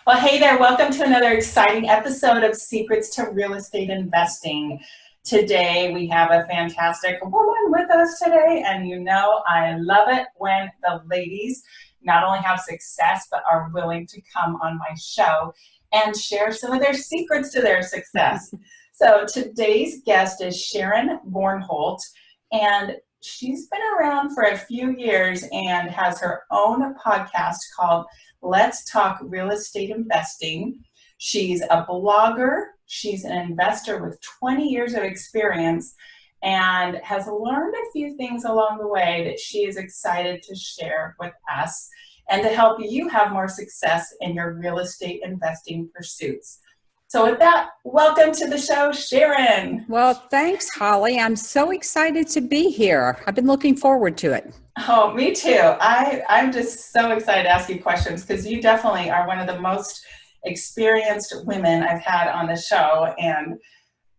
Well, hey there. Welcome to another exciting episode of Secrets to Real Estate Investing. Today, we have a fantastic woman with us today, and you know I love it when the ladies not only have success, but are willing to come on my show and share some of their secrets to their success. So today's guest is Sharon Vornholt, and she's been around for a few years and has her own podcast called Let's Talk Real Estate Investing. She's a blogger. She's an investor with 20 years of experience and has learned a few things along the way that she is excited to share with us and to help you have more success in your real estate investing pursuits. So with that, welcome to the show, Sharon. Well, thanks, Holly. I'm so excited to be here. I've been looking forward to it. Oh, me too. I'm just so excited to ask you questions because you definitely are one of the most experienced women I've had on the show. And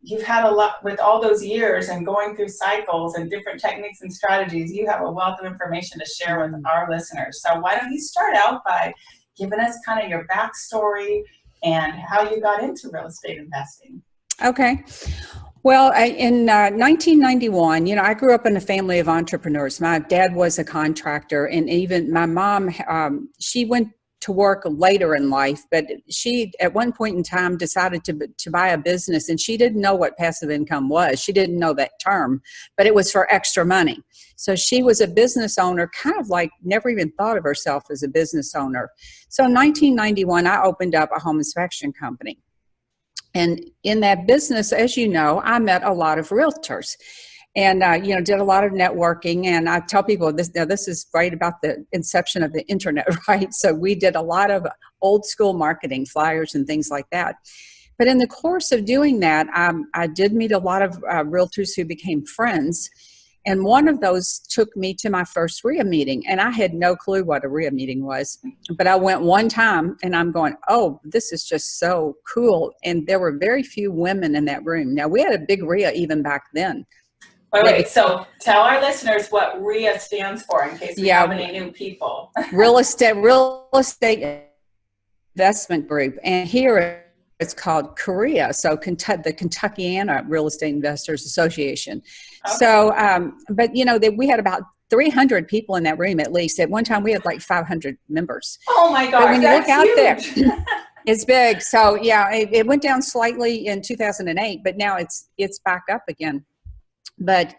you've had a lot with all those years and going through cycles and different techniques and strategies. You have a wealth of information to share with our listeners. So why don't you start out by giving us kind of your backstory and how you got into real estate investing? Okay. Well, in 1991, I grew up in a family of entrepreneurs. My dad was a contractor, and even my mom, she went to work later in life, but she, at one point in time, decided to buy a business, and she didn't know what passive income was. She didn't know that term, but it was for extra money. So she was a business owner, kind of like never even thought of herself as a business owner. So in 1991, I opened up a home inspection company. And in that business, as you know, I met a lot of realtors and, did a lot of networking. And I tell people this, now this is right about the inception of the internet, right? So we did a lot of old school marketing, flyers and things like that. But in the course of doing that, I did meet a lot of realtors who became friends. And one of those took me to my first RIA meeting. And I had no clue what a RIA meeting was. But I went one time and I'm going, oh, this is just so cool. And there were very few women in that room. Now, we had a big RIA even back then. Wait. So tell our listeners what RIA stands for in case we have any new people. Real estate investment group. And here it's called Korea, so the Kentuckiana Real Estate Investors Association. Okay. So, but we had about 300 people in that room at least. At one time, we had like 500 members. Oh my gosh, when you that's look out huge. there, it's big. So yeah, it went down slightly in 2008, but now it's back up again. But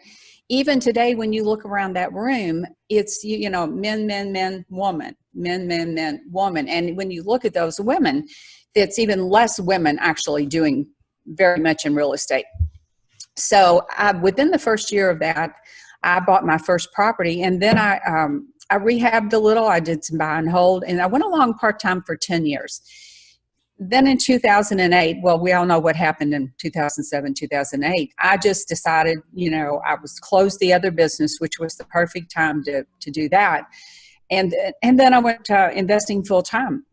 even today, when you look around that room, it's men, men, men, woman, men, men, men, woman, and when you look at those women, it's even less women actually doing very much in real estate. So within the first year of that, I bought my first property, and then I rehabbed a little. I did some buy and hold, and I went along part-time for 10 years. Then in 2008, well, we all know what happened in 2007, 2008. I just decided, I was closed the other business, which was the perfect time to do that. And then I went to investing full-time.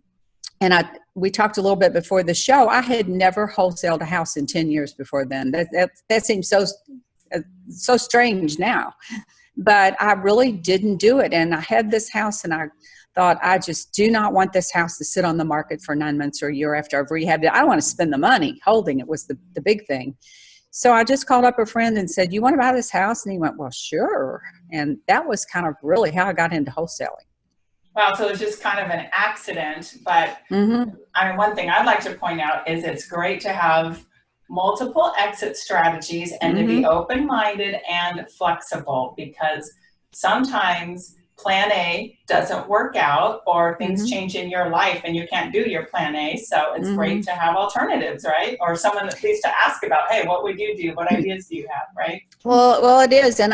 And we talked a little bit before the show. I had never wholesaled a house in 10 years before then. That seems so strange now. But I really didn't do it. And I had this house and I thought, I just do not want this house to sit on the market for 9 months or a year after I've rehabbed it. I don't want to spend the money. Holding it was the big thing. So I just called up a friend and said, you want to buy this house? And he went, well, sure. And that was kind of really how I got into wholesaling. Wow, so it was just kind of an accident, but one thing I'd like to point out is it's great to have multiple exit strategies and to be open-minded and flexible, because sometimes plan A doesn't work out or things change in your life and you can't do your plan A. So it's great to have alternatives, right? Or someone at least to ask about, hey, what would you do? What ideas do you have, right? Well, it is. And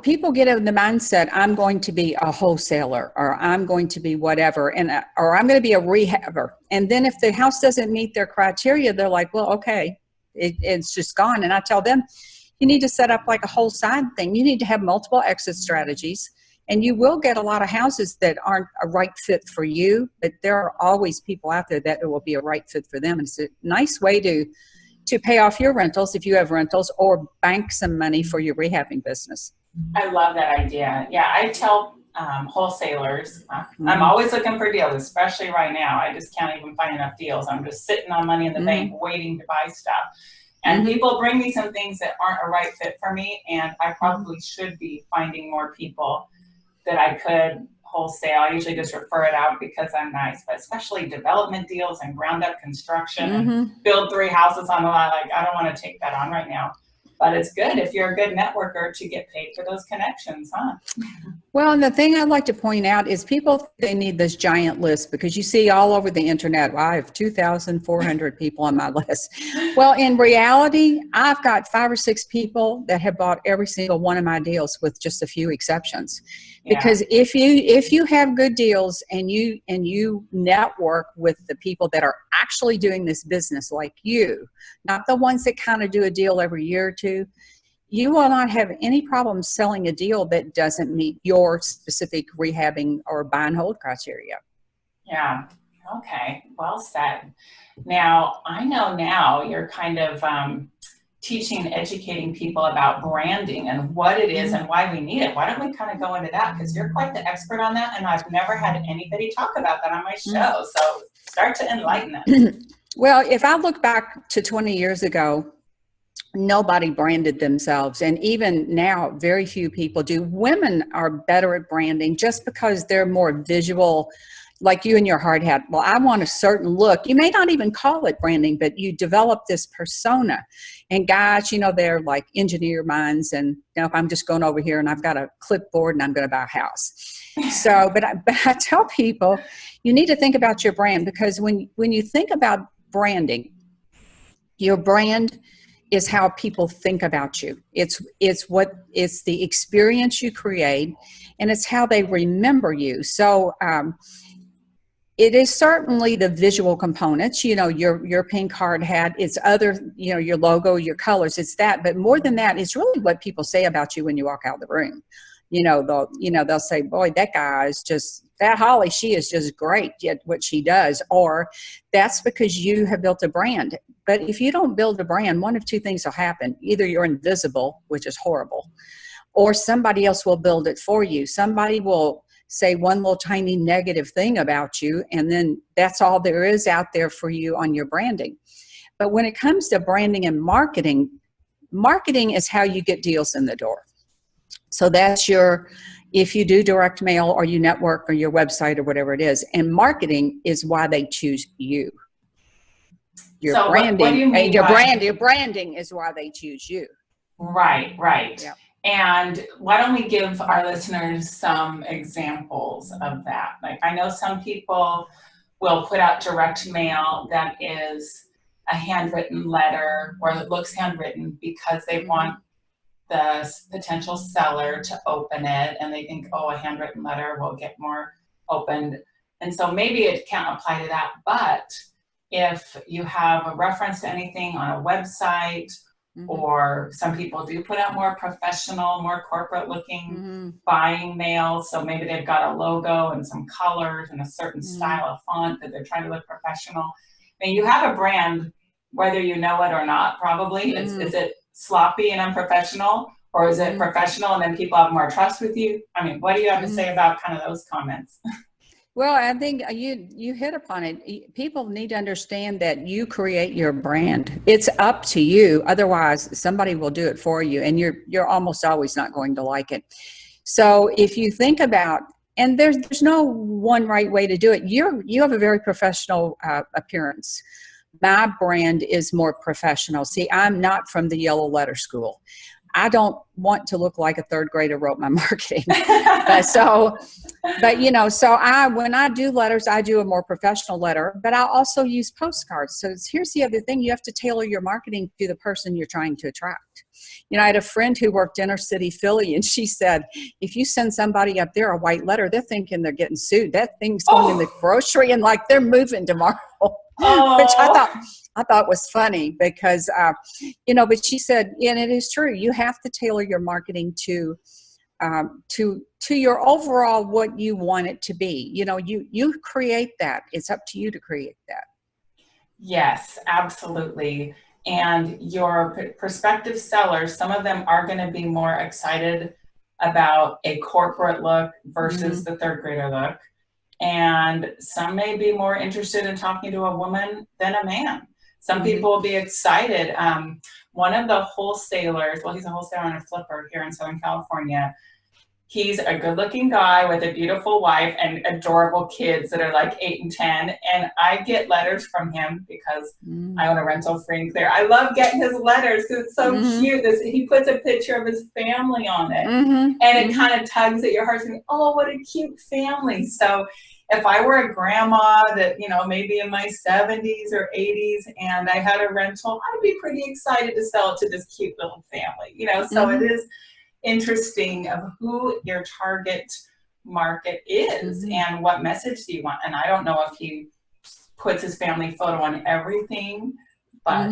people get in the mindset, I'm going to be a wholesaler or I'm going to be whatever, or I'm going to be a rehabber. And then if the house doesn't meet their criteria, they're like, well, okay, it's just gone. And I tell them, you need to set up like a whole side thing. You need to have multiple exit strategies. And you will get a lot of houses that aren't a right fit for you, but there are always people out there that it will be a right fit for them. And it's a nice way to pay off your rentals if you have rentals, or bank some money for your rehabbing business. I love that idea. Yeah, I tell wholesalers. I'm Mm-hmm. always looking for deals, especially right now. I just can't even find enough deals. I'm just sitting on money in the bank waiting to buy stuff. And people bring me some things that aren't a right fit for me, and I probably should be finding more people that I could wholesale. I usually just refer it out because I'm nice, but especially development deals and ground up construction and build 3 houses on the lot. Like, I don't want to take that on right now. But it's good if you're a good networker to get paid for those connections, huh? Well, and the thing I'd like to point out is people, they need this giant list because you see all over the internet, well, I have 2,400 people on my list. Well, in reality, I've got 5 or 6 people that have bought every single one of my deals with just a few exceptions. Because if you have good deals and you network with the people that are actually doing this business like you, not the ones that kind of do a deal every year or two, you will not have any problem selling a deal that doesn't meet your specific rehabbing or buy and hold criteria. Yeah. Okay. Well said. Now, I know now you're kind of teaching and educating people about branding and what it is and why we need it. Why don't we kind of go into that? Because you're quite the expert on that, and I've never had anybody talk about that on my show. So start to enlighten us. Well, if I look back to 20 years ago, nobody branded themselves. And even now, very few people do. Women are better at branding just because they're more visual, like you and your hard hat. Well, I want a certain look. You may not even call it branding, but you develop this persona. And guys, they're like engineer minds. And if I'm just going over here and I've got a clipboard and I'm going to buy a house. So, but I tell people, you need to think about your brand, because when you think about branding, your brand is how people think about you. It's the experience you create, and it's how they remember you. So it is certainly the visual components, your pink hard hat, it's other, your logo, your colors, it's that. But more than that, it's really what people say about you when you walk out of the room. They'll say, boy, that Holly, she is just great at what she does. Or that's because you have built a brand. But if you don't build a brand, one of 2 things will happen. Either you're invisible, which is horrible, or somebody else will build it for you. Somebody will say one little tiny negative thing about you, and then that's all there is out there for you on your branding. But when it comes to branding and marketing is how you get deals in the door. So that's if you do direct mail or you network or your website or whatever it is. And marketing is why they choose you. Your branding, what do you mean your branding is why they choose you. Right. Yep. And why don't we give our listeners some examples of that? Like, I know some people will put out direct mail that is a handwritten letter, or it looks handwritten, because they want the potential seller to open it, and they think, a handwritten letter will get more opened. And so maybe it can't apply to that. But if you have a reference to anything on a website, or some people do put out more professional, more corporate looking buying mail. So maybe they've got a logo and some colors and a certain style of font that they're trying to look professional. I mean, you have a brand, whether you know it or not, probably. Is it sloppy and unprofessional, or is it professional and then people have more trust with you? I mean, what do you have to say about kind of those comments? Well, I think you hit upon it. People need to understand that you create your brand. It's up to you. Otherwise, somebody will do it for you, and you're almost always not going to like it. So if you think about, and there's no one right way to do it. You have a very professional appearance. My brand is more professional. See, I'm not from the yellow letter school. I don't want to look like a 3rd grader wrote my marketing. When I do letters, I do a more professional letter, but I also use postcards. So here's the other thing. You have to tailor your marketing to the person you're trying to attract. I had a friend who worked inner city Philly, and she said, if you send somebody up there a white letter, they're thinking they're getting sued. That thing's going in the grocery and like they're moving tomorrow. Which I thought was funny because, but she said, and it is true, you have to tailor your marketing to your overall, what you want it to be. You create that. It's up to you to create that. Yes, absolutely. And your prospective sellers, some of them are going to be more excited about a corporate look versus the third grader look. And some may be more interested in talking to a woman than a man. Some people will be excited. One of the wholesalers, well, he's a wholesaler and a flipper here in Southern California. He's a good-looking guy with a beautiful wife and adorable kids that are like 8 and 10. And I get letters from him because I own a rental free and clear. I love getting his letters because it's so cute. He puts a picture of his family on it. And it kind of tugs at your heart saying, oh, what a cute family. So if I were a grandma that, maybe in my 70s or 80s and I had a rental, I'd be pretty excited to sell it to this cute little family. So it is interesting of who your target market is and what message do you want. And I don't know if he puts his family photo on everything, but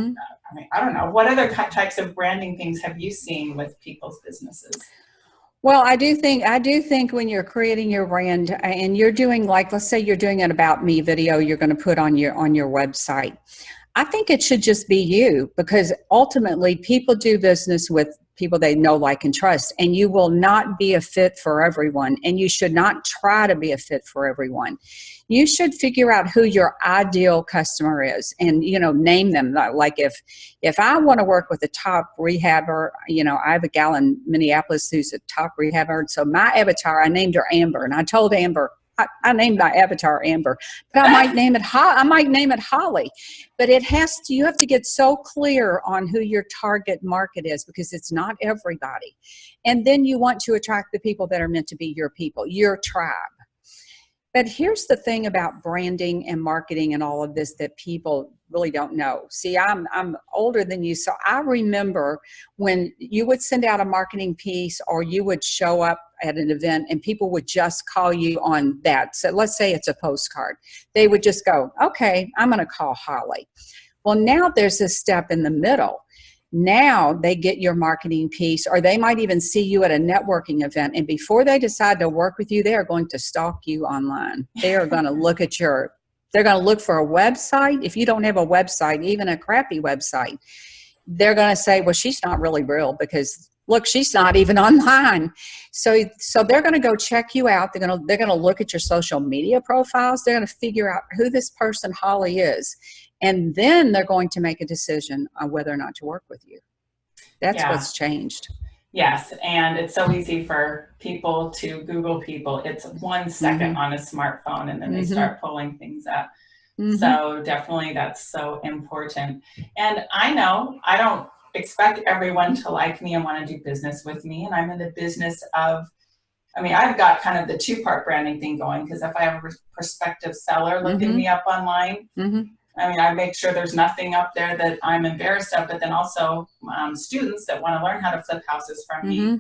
I don't know. What other types of branding things have you seen with people's businesses? Well, I do think when you're creating your brand and you're doing, like, let's say you're doing an About Me video you're going to put on your website. I think it should just be you, because ultimately people do business with people they know, like, and trust, and you will not be a fit for everyone, and you should not try to be a fit for everyone. You should figure out who your ideal customer is and, name them. Like if I want to work with a top rehabber, I have a gal in Minneapolis who's a top rehabber. So my avatar, I named her Amber, and I told Amber, I named my avatar Amber, but I might name it Holly. But you have to get so clear on who your target market is, because it's not everybody. And then you want to attract the people that are meant to be your people, your tribe. But here's the thing about branding and marketing and all of this that people really don't know. See, I'm older than you, so I remember when you would send out a marketing piece or you would show up at an event and people would just call you on that. So let's say it's a postcard. They would just go, okay, I'm going to call Holly. Well, now there's a step in the middle. Now they get your marketing piece, or they might even see you at a networking event. And before they decide to work with you, they are going to stalk you online. They are going to look at they're going to look for a website. If you don't have a website, even a crappy website, they're going to say, well, she's not really real because look, she's not even online. So they're going to go check you out. They're going to look at your social media profiles. They're going to figure out who this person Holly is. And then they're going to make a decision on whether or not to work with you. That's what's changed. Yes. And it's so easy for people to Google people. It's 1 second on a smartphone and then they start pulling things up. So definitely that's so important. And I know I don't expect everyone to like me and want to do business with me. And I'm in the business of, I've got kind of the 2-part branding thing going, because if I have a prospective seller looking me up online, I make sure there's nothing up there that I'm embarrassed of, but then also students that want to learn how to flip houses from me.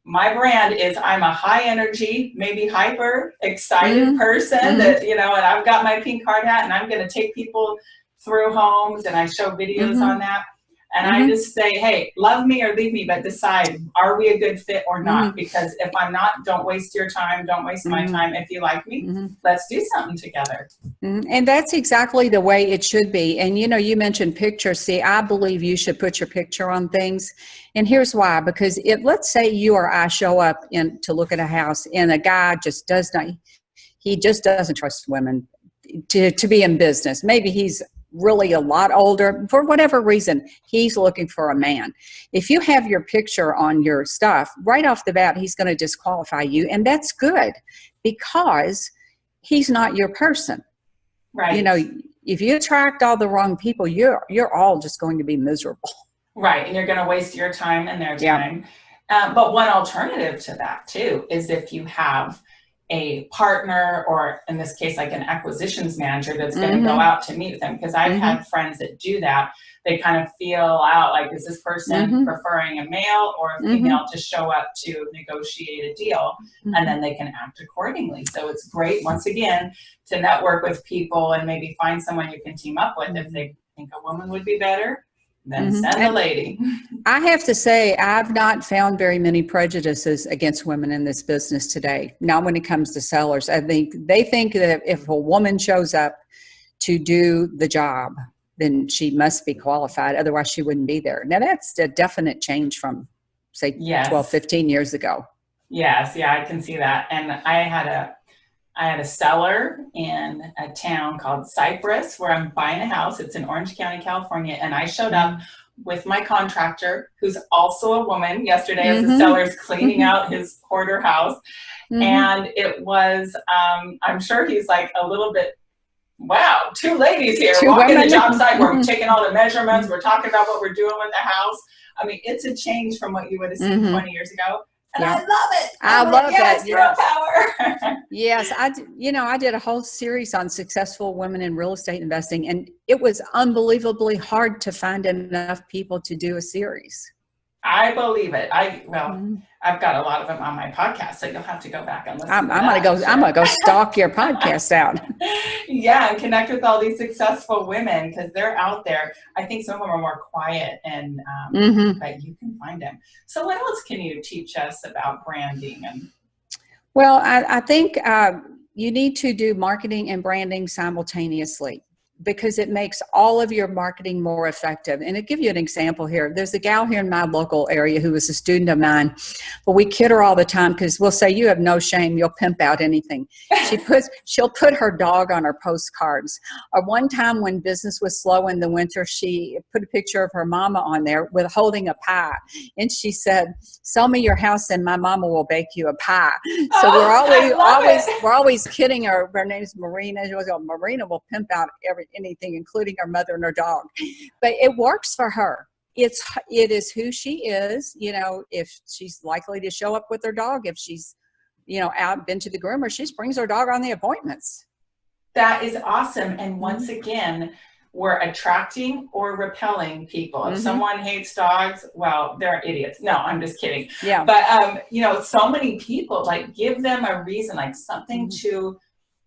My brand is I'm a high energy, maybe hyper excited person that, and I've got my pink hard hat and I'm going to take people through homes and I show videos on that. And I just say, hey, love me or leave me, but decide, are we a good fit or not? Because if I'm not, don't waste your time. Don't waste my time. If you like me, let's do something together. And that's exactly the way it should be. And, you mentioned pictures. See, I believe you should put your picture on things. And here's why. Because let's say you or I show up to look at a house and a guy just doesn't trust women to be in business. Maybe he's really a lot older, for whatever reason, he's looking for a man. If you have your picture on your stuff, right off the bat, he's going to disqualify you. And that's good, because he's not your person. Right. If you attract all the wrong people, you're all just going to be miserable. Right. And you're going to waste your time and their time. But one alternative to that too is if you have a partner, or in this case, like an acquisitions manager that's going to go out to meet with them. Because I've had friends that do that. They kind of feel out like, is this person preferring a male or a female to show up to negotiate a deal? And then they can act accordingly. So it's great, once again, to network with people and maybe find someone you can team up with. If they think a woman would be better, then send a lady. I have to say, I've not found very many prejudices against women in this business today. Not when it comes to sellers. I think they think that if a woman shows up to do the job, then she must be qualified. Otherwise, she wouldn't be there. Now, that's a definite change from, say, 12, 15 years ago. Yes, yeah, I can see that. And I had a seller in a town called Cypress where I'm buying a house. It's in Orange County, California. And I showed up with my contractor, who's also a woman, yesterday as the seller's cleaning out his hoarder house. And it was, I'm sure he's like a little bit, wow, two ladies here walking the job site. We're taking all the measurements. We're talking about what we're doing with the house. I mean, it's a change from what you would have seen 20 years ago. And I love it. I love yes, it. Girl power. Yes. I did a whole series on successful women in real estate investing, and it was unbelievably hard to find enough people to do a series. I believe it. I've got a lot of them on my podcast, so you'll have to go back and listen. I'm gonna go stalk your podcast out. Yeah, and connect with all these successful women because they're out there. I think some of them are more quiet, and but you can find them. So, what else can you teach us about branding? Well, I think you need to do marketing and branding simultaneously, because it makes all of your marketing more effective. And to give you an example here, there's a gal here in my local area who was a student of mine, but we kid her all the time because we'll say, you have no shame, you'll pimp out anything. She'll put her dog on her postcards. Or one time when business was slow in the winter, she put a picture of her mama on there with holding a pie. And she said, sell me your house and my mama will bake you a pie. So we're always kidding her. Her name's Marina. She was going, Marina will pimp out anything, including her mother and her dog. But it works for her. It is who she is. If she's likely to show up with her dog, if she's out, been to the groomer, she brings her dog on the appointments. That is awesome. And once again, we're attracting or repelling people. If someone hates dogs, well, they're idiots. No, I'm just kidding. Yeah. But so many people, like, give them a reason, like something to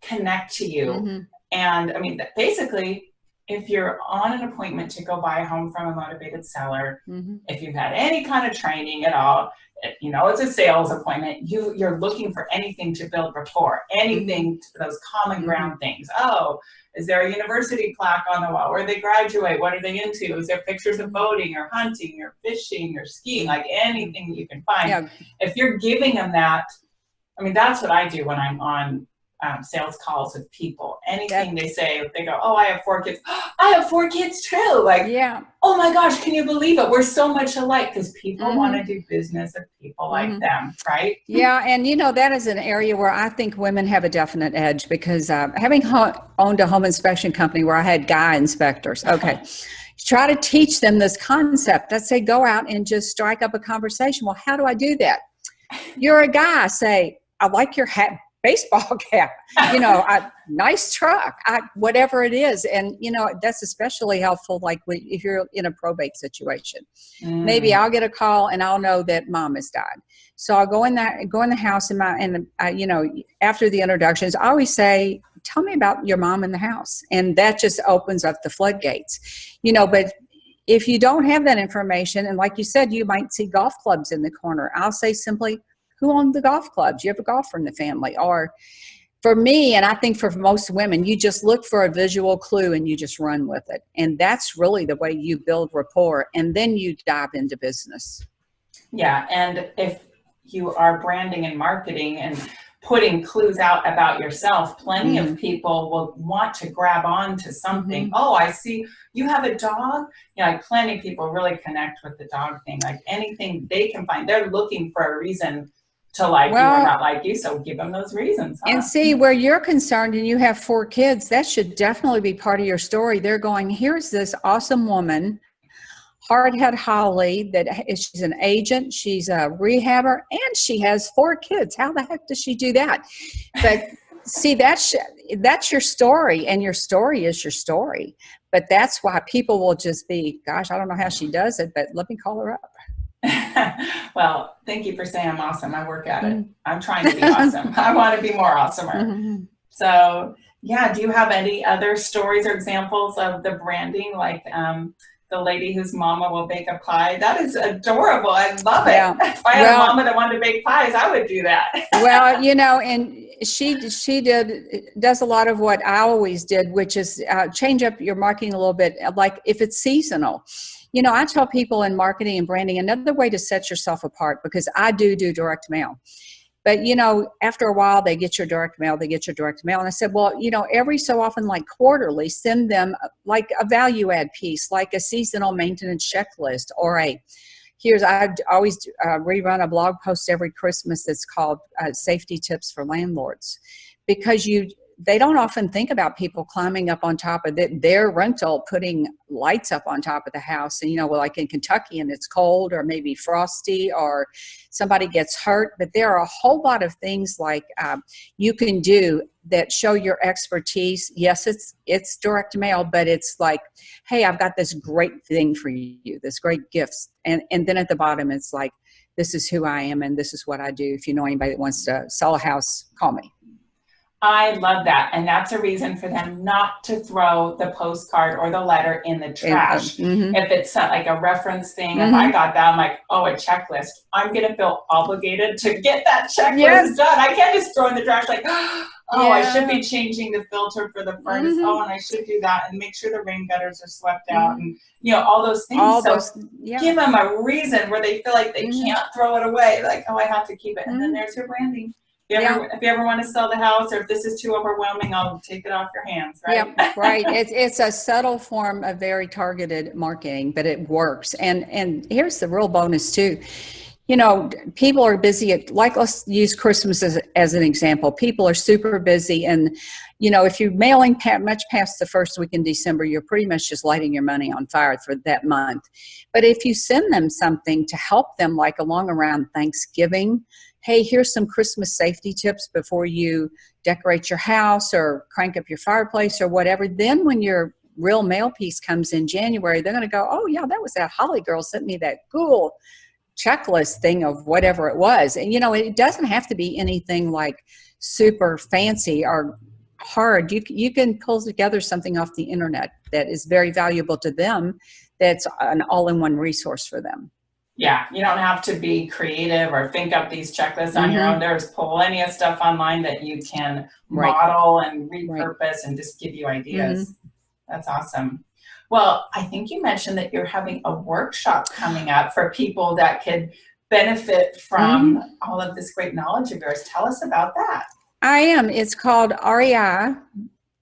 connect to you. And I mean, basically, if you're on an appointment to go buy a home from a motivated seller, if you've had any kind of training at all, it's a sales appointment, you're looking for anything to build rapport, anything, those common ground things. Oh, is there a university plaque on the wall? Where they graduate? What are they into? Is there pictures of boating or hunting or fishing or skiing? Like anything you can find. Yeah. If you're giving them that, I mean, that's what I do when I'm on sales calls with people. Anything they say, they go, oh, I have 4 kids. I have 4 kids too. Like, oh my gosh, can you believe it? We're so much alike, because people want to do business with people like them, right? Yeah, and that is an area where I think women have a definite edge, because having owned a home inspection company where I had guy inspectors, try to teach them this concept. I'd say, go out and just strike up a conversation. Well, how do I do that? You're a guy, say, I like your hat. Baseball cap, nice truck, whatever it is. And, that's especially helpful, like if you're in a probate situation. Maybe I'll get a call and I'll know that mom has died. So I'll go in the house and after the introductions, I always say, tell me about your mom in the house. And that just opens up the floodgates, but if you don't have that information, and like you said, you might see golf clubs in the corner, I'll say simply, who owned the golf clubs? You have a golfer in the family. Or for me, and I think for most women, you just look for a visual clue and you just run with it. And that's really the way you build rapport. And then you dive into business. Yeah. And if you are branding and marketing and putting clues out about yourself, plenty of people will want to grab on to something. Oh, I see you have a dog. Like plenty of people really connect with the dog thing. Like anything they can find, they're looking for a reason to like you or not like you, so give them those reasons. And see, where you're concerned and you have 4 kids, that should definitely be part of your story. They're going, here's this awesome woman, Hardhead Holly, she's an agent, she's a rehabber, and she has 4 kids. How the heck does she do that? But see, that's your story, and your story is your story. But that's why people will just be, gosh, I don't know how she does it, but let me call her up. Well, thank you for saying I'm awesome. I work at it. I'm trying to be awesome. I want to be more awesomer. So, yeah, do you have any other stories or examples of the branding, like the lady whose mama will bake a pie? That is adorable. I love it. Yeah. If I had a mama that wanted to bake pies, I would do that. Well, and she does a lot of what I always did, which is change up your marketing a little bit. Like if it's seasonal. I tell people in marketing and branding, another way to set yourself apart, because I do direct mail. But, after a while, they get your direct mail, And I said, well, every so often, like quarterly, send them like a value add piece, like a seasonal maintenance checklist, or I always rerun a blog post every Christmas that's called Safety Tips for Landlords, because they don't often think about people climbing up on top of their rental, putting lights up on top of the house. And, like in Kentucky, and it's cold or maybe frosty, or somebody gets hurt. But there are a whole lot of things like you can do that show your expertise. Yes, it's direct mail, but it's like, hey, I've got this great thing for you, this great gifts. And then at the bottom, it's like, this is who I am and this is what I do. If you know anybody that wants to sell a house, call me. I love that. And that's a reason for them not to throw the postcard or the letter in the trash. If it's like a reference thing, if I got that, I'm like, oh, a checklist. I'm going to feel obligated to get that checklist done. I can't just throw in the trash like, I should be changing the filter for the furnace. Oh, and I should do that, and make sure the rain gutters are swept out, and all those things. Give them a reason where they feel like they can't throw it away. Like, oh, I have to keep it. And then there's your branding. If you ever want to sell the house, or if this is too overwhelming, I'll take it off your hands, right? Yeah, right. It's a subtle form of very targeted marketing, but it works. And here's the real bonus too. People are busy let's use Christmas as an example. People are super busy, and if you're mailing much past the first week in December, you're pretty much just lighting your money on fire for that month. But if you send them something to help them, like along around Thanksgiving, hey, here's some Christmas safety tips before you decorate your house or crank up your fireplace or whatever. Then when your real mail piece comes in January, they're going to go, oh yeah, that was that Holly girl sent me that cool checklist thing of whatever it was. And it doesn't have to be anything like super fancy or hard. You can pull together something off the internet that is very valuable to them, that's an all-in-one resource for them. Yeah, you don't have to be creative or think up these checklists on your own. There's plenty of stuff online that you can model and repurpose and just give you ideas. That's awesome. Well, I think you mentioned that you're having a workshop coming up for people that could benefit from all of this great knowledge of yours. Tell us about that. I am. It's called REI.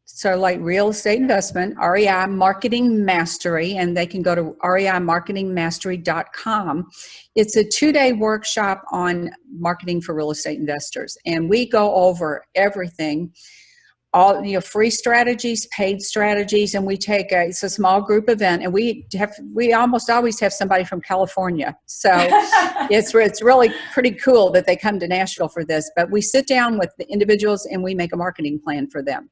So like real estate investment, REI Marketing Mastery, and they can go to reimarketingmastery.com. It's a 2-day workshop on marketing for real estate investors. And we go over everything, all free strategies, paid strategies, and we take it's a small group event, and we almost always have somebody from California. So it's really pretty cool that they come to Nashville for this. But we sit down with the individuals and we make a marketing plan for them,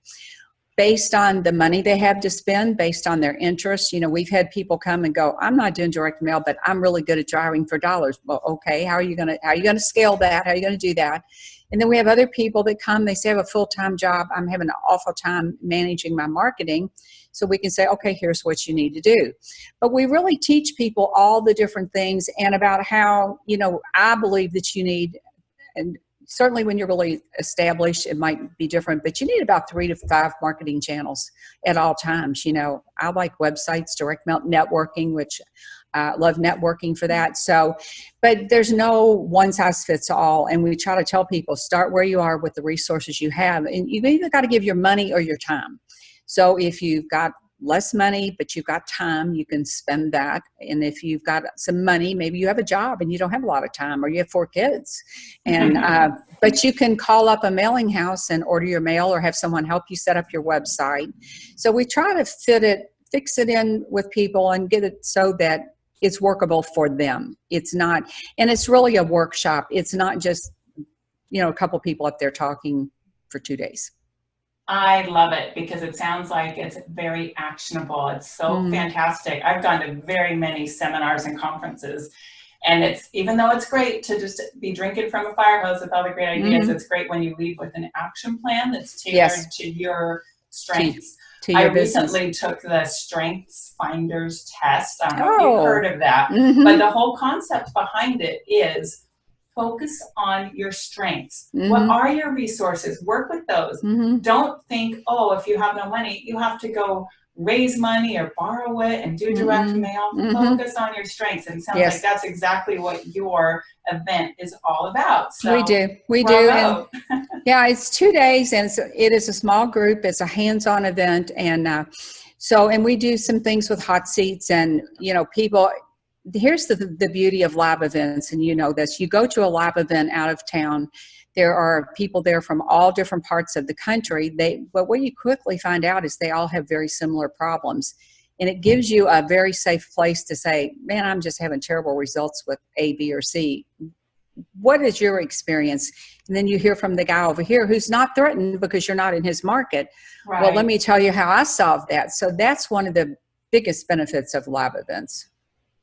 based on the money they have to spend, based on their interests. We've had people come and go, I'm not doing direct mail, but I'm really good at driving for dollars. Well, okay, how are you gonna scale that? How are you gonna do that? And then we have other people that come, they say, I have a full-time job, I'm having an awful time managing my marketing. So we can say, okay, here's what you need to do. But we really teach people all the different things, and about how, I believe that you need, and certainly when you're really established, it might be different, but you need about 3 to 5 marketing channels at all times. I like websites, direct mail, networking, which I love networking for that. So, but there's no one size fits all. And we try to tell people, start where you are with the resources you have. And you've either got to give your money or your time. So if you've got less money, but you've got time, you can spend that. And if you've got some money, maybe you have a job and you don't have a lot of time, or you have 4 kids, and but you can call up a mailing house and order your mail, or have someone help you set up your website. So we try to fix it in with people and get it so that it's workable for them. It's not, and it's really a workshop. It's not just, a couple people up there talking for 2 days. I love it because it sounds like it's very actionable. It's so fantastic. I've gone to very many seminars and conferences, and it's, even though it's great to just be drinking from a fire hose with all the great ideas, it's great when you leave with an action plan that's tailored to your strengths. To your recently took the Strengths Finders test. I don't know if you've heard of that, but the whole concept behind it is focus on your strengths. What are your resources? Work with those. Don't think, oh, if you have no money, you have to go raise money or borrow it and do direct mail. Focus on your strengths. And it sounds like that's exactly what your event is all about. So we do. And yeah, it's 2 days, and it is a small group. It's a hands-on event. And and we do some things with hot seats and, people. Here's the beauty of live events, and this. You go to a live event out of town, there are people there from all different parts of the country. But what you quickly find out is they all have very similar problems. And it gives you a very safe place to say, man, I'm just having terrible results with A, B, or C. What is your experience? And then you hear from the guy over here who's not threatened because you're not in his market. Right. Well, let me tell you how I solved that. So that's one of the biggest benefits of live events.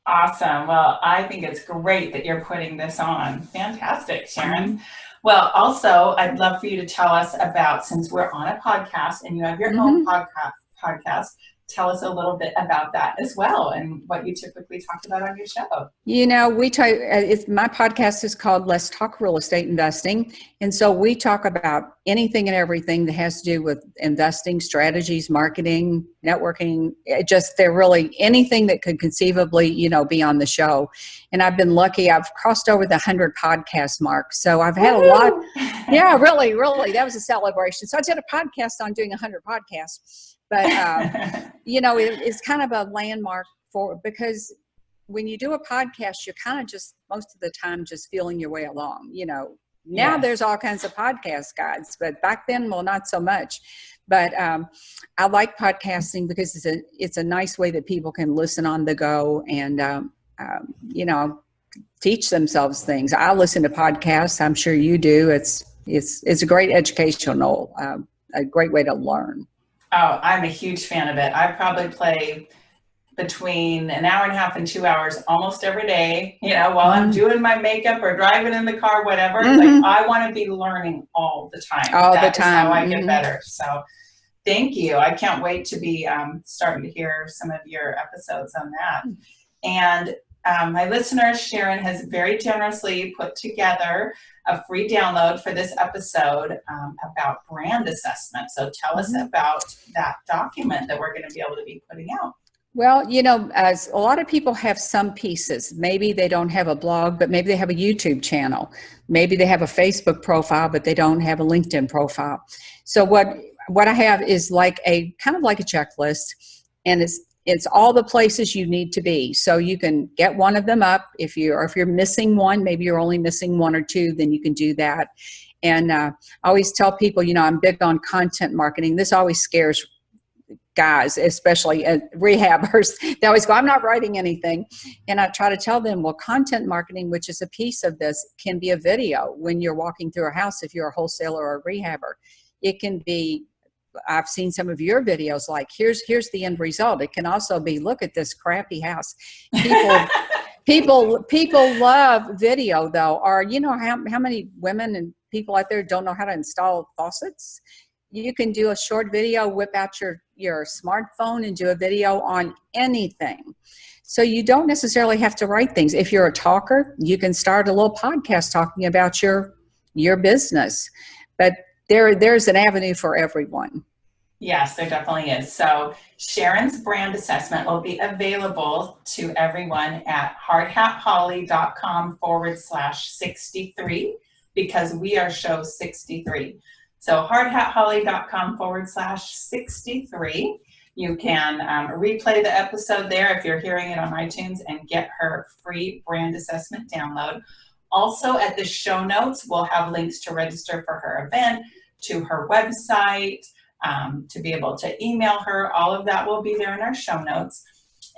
Awesome. Well, I think it's great that you're putting this on. Fantastic, Sharon. Well, also, I'd love for you to tell us about, since we're on a podcast and you have your own podcast, tell us a little bit about that as well and what you typically talk about on your show. My podcast is called Let's Talk Real Estate Investing. And so we talk about anything and everything that has to do with investing, strategies, marketing, networking, they're really anything that could conceivably, be on the show. And I've been lucky. I've crossed over the 100 podcast mark. So I've had a lot. Yeah, really. That was a celebration. So I did a podcast on doing 100 podcasts. But, it's kind of a landmark because when you do a podcast, you're kind of just most of the time just feeling your way along. Now there's all kinds of podcast guides, but back then, well, not so much. But I like podcasting because it's a nice way that people can listen on the go and, teach themselves things. I listen to podcasts. I'm sure you do. It's a great educational, a great way to learn. Oh, I'm a huge fan of it. I probably play between an hour and a half and 2 hours almost every day, while I'm doing my makeup or driving in the car, whatever. Like I want to be learning all the time. That is how I get better. So thank you. I can't wait to be starting to hear some of your episodes on that. And my listener, Sharon, has very generously put together a free download for this episode about brand assessment. So tell us about that document that we're going to be able to be putting out. Well, as a lot of people have some pieces. Maybe they don't have a blog, but maybe they have a YouTube channel. Maybe they have a Facebook profile, but they don't have a LinkedIn profile. So what I have is like a kind of like a checklist, and it's all the places you need to be. So you can get one of them up. If you're missing one, maybe you're only missing one or two, then you can do that. And I always tell people, I'm big on content marketing. This always scares guys, especially rehabbers. They always go, I'm not writing anything. And I try to tell them, well, content marketing, which is a piece of this, can be a video when you're walking through a house if you're a wholesaler or a rehabber. It can be, I've seen some of your videos, like here's the end result. It can also be, look at this crappy house. People love video though, or how many women and people out there don't know how to install faucets? You can do a short video, whip out your smartphone and do a video on anything. So you don't necessarily have to write things. If you're a talker, you can start a little podcast talking about your business. But there's an avenue for everyone. Yes, there definitely is. So Sharon's brand assessment will be available to everyone at hardhatholly.com/63 because we are show 63. So hardhatholly.com/63. You can replay the episode there if you're hearing it on iTunes and get her free brand assessment download. Also at the show notes, we'll have links to register for her event, to her website, to be able to email her. All of that will be there in our show notes.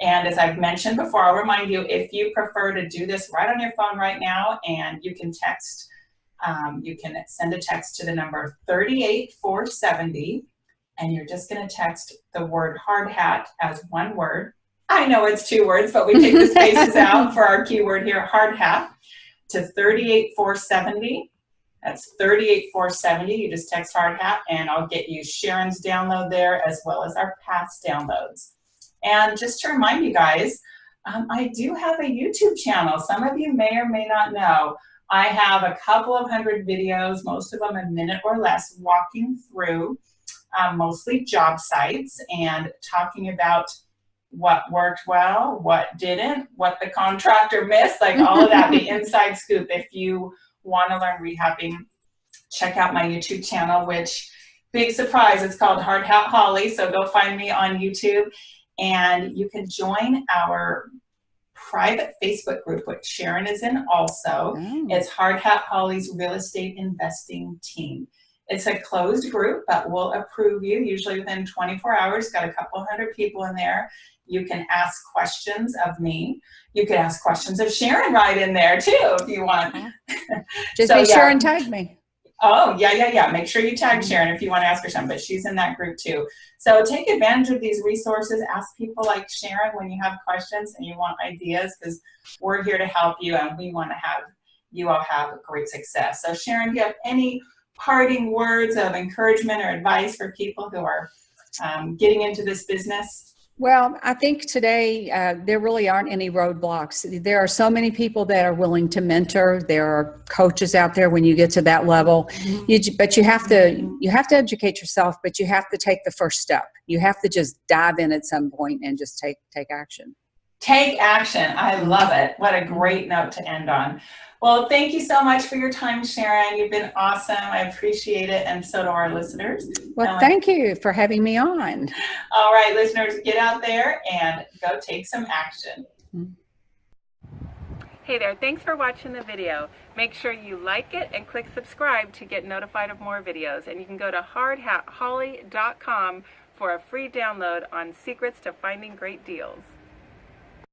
And as I've mentioned before, I'll remind you, if you prefer to do this right on your phone right now, and you can text, you can send a text to the number 38470, and you're just going to text the word hard hat as one word. I know it's two words, but we take the spaces out for our keyword here, hard hat, to 38470. That's 38470. You just text hard hat, and I'll get you Sharon's download there as well as our past downloads. And just to remind you guys, I do have a YouTube channel. Some of you may or may not know. I have a couple of hundred videos, most of them a minute or less, walking through mostly job sites and talking about what worked well, what didn't, what the contractor missed, like all of that, the inside scoop. If you want to learn rehabbing, check out my YouTube channel, which, big surprise, it's called Hard Hat Holly. So go find me on YouTube, and you can join our private Facebook group, which Sharon is in also. It's Hard Hat Holly's Real Estate Investing Team. It's a closed group, but we'll approve you usually within 24 hours. Got a couple hundred people in there. You can ask questions of me. You can ask questions of Sharon right in there too, if you want. Just so, make sure and tag me. Oh, yeah. Make sure you tag Sharon if you want to ask her something, but she's in that group too. So take advantage of these resources. Ask people like Sharon when you have questions and you want ideas, because we're here to help you and we want to have you all have great success. So Sharon, do you have any parting words of encouragement or advice for people who are getting into this business? Well, I think today there really aren't any roadblocks. There are so many people that are willing to mentor. There are coaches out there when you get to that level. But you have to educate yourself, but you have to take the first step. You have to just dive in at some point and just take action. Take action. I love it. What a great note to end on. Well, thank you so much for your time, Sharon. You've been awesome. I appreciate it, and so do our listeners. Well, thank you for having me on. All right, listeners, get out there and go take some action. Hey there, thanks for watching the video. Make sure you like it and click subscribe to get notified of more videos. And you can go to hardhatholly.com for a free download on secrets to finding great deals.